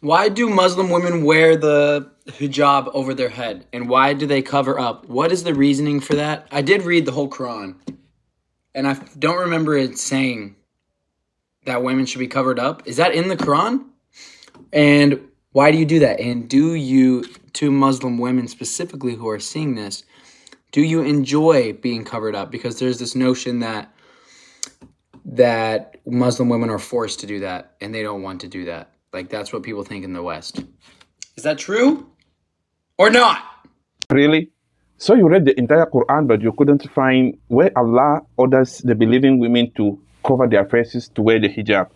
Why do Muslim women wear the hijab over their head? And why do they cover up? What is the reasoning for that? I did read the whole Quran, and I don't remember it saying that women should be covered up. Is that in the Quran? And why do you do that? And do you, to Muslim women specifically who are seeing this, do you enjoy being covered up? Because there's this notion that Muslim women are forced to do that, and they don't want to do that. Like, that's what people think in the West. Is that true or not? Really? So you read the entire Quran, but you couldn't find where Allah orders the believing women to cover their faces, to wear the hijab.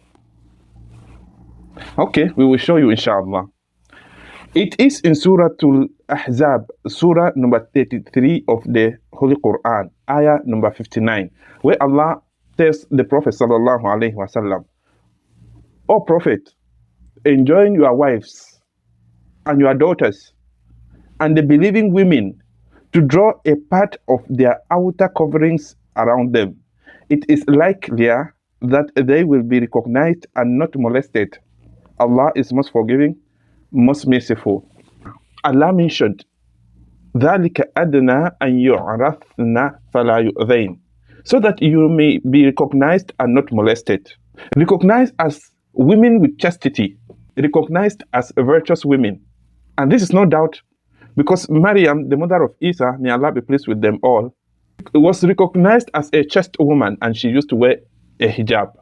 Okay, we will show you, inshallah. It is in suratul ahzab, surah number 33 of the Holy Quran, ayah number 59, where Allah tells the Prophet sallallahu alaihi wasallam, "O Prophet, enjoin your wives and your daughters and the believing women to draw a part of their outer coverings around them. It is likelier that they will be recognized and not molested. Allah is most forgiving, most merciful." Allah mentioned, ذَلِكَ أَدْنَى أَنْ يُعْرَفْنَ فَلَا يُؤْذَيْنَ, so that you may be recognized and not molested. Recognized as women with chastity, recognized as virtuous women. And this is no doubt because Maryam, the mother of Isa, may Allah be pleased with them all, was recognized as a chaste woman, and she used to wear a hijab.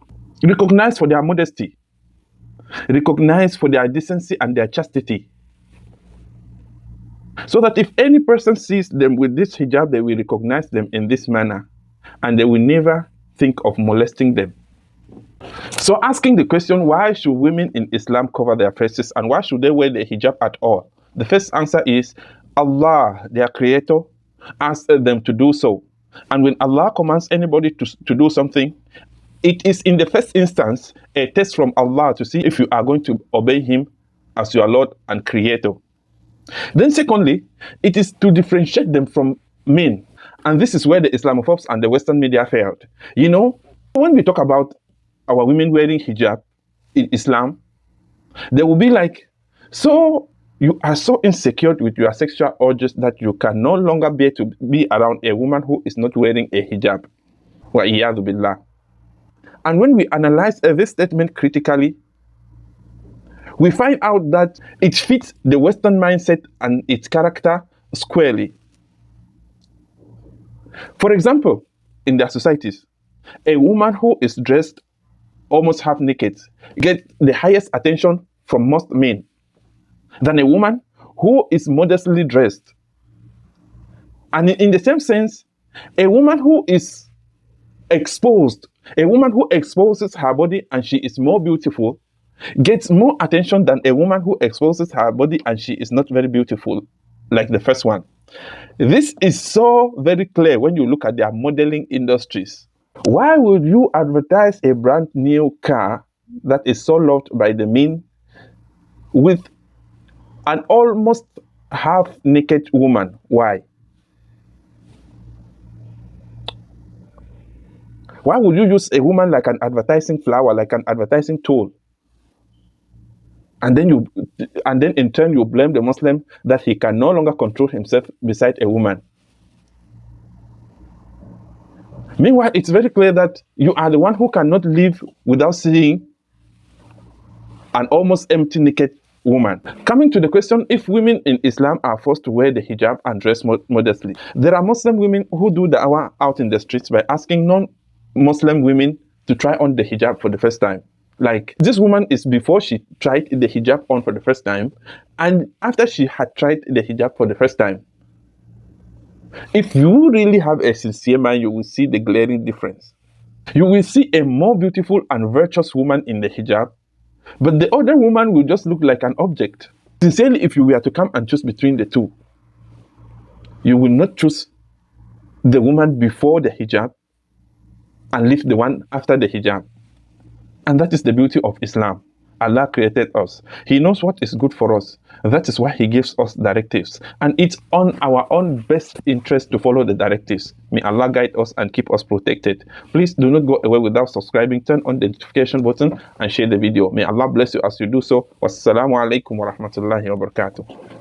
Recognized for their modesty, recognized for their decency and their chastity. So that if any person sees them with this hijab, they will recognize them in this manner, and they will never think of molesting them. So asking the question, why should women in Islam cover their faces, and why should they wear the hijab at all? The first answer is Allah, their creator, asked them to do so. And when Allah commands anybody to do something, it is in the first instance a test from Allah to see if you are going to obey Him as your Lord and Creator. Then secondly, it is to differentiate them from men. And this is where the Islamophobes and the Western media failed. You know, when we talk about our women wearing hijab in Islam, they will be like, so you are so insecure with your sexual urges that you can no longer bear to be around a woman who is not wearing a hijab. Wa iyadhu billah. And when we analyze this statement critically, we find out that it fits the Western mindset and its character squarely. For example, in their societies, a woman who is dressed almost half naked gets the highest attention from most men than a woman who is modestly dressed. And in the same sense, a woman who is exposed, a woman who exposes her body and she is more beautiful, gets more attention than a woman who exposes her body and she is not very beautiful, like the first one. This is so very clear when you look at their modeling industries. Why would you advertise a brand new car that is so loved by the men with an almost half-naked woman? Why? Why would you use a woman like an advertising flower, like an advertising tool? And then in turn you blame the Muslim that he can no longer control himself beside a woman. Meanwhile, it's very clear that you are the one who cannot live without seeing an almost empty naked woman. Coming to the question, if women in Islam are forced to wear the hijab and dress modestly, there are Muslim women who do da'wah out in the streets by asking non-Muslim women to try on the hijab for the first time. Like, this woman is before she tried the hijab on for the first time, and after she had tried the hijab for the first time. If you really have a sincere mind, you will see the glaring difference. You will see a more beautiful and virtuous woman in the hijab, but the other woman will just look like an object. Sincerely, if you were to come and choose between the two, you will not choose the woman before the hijab and leave the one after the hijab. And that is the beauty of Islam. Allah created us. He knows what is good for us. That is why He gives us directives. And it's on our own best interest to follow the directives. May Allah guide us and keep us protected. Please do not go away without subscribing. Turn on the notification button and share the video. May Allah bless you as you do so. Wassalamu alaikum wa rahmatullahi wa barakatuh.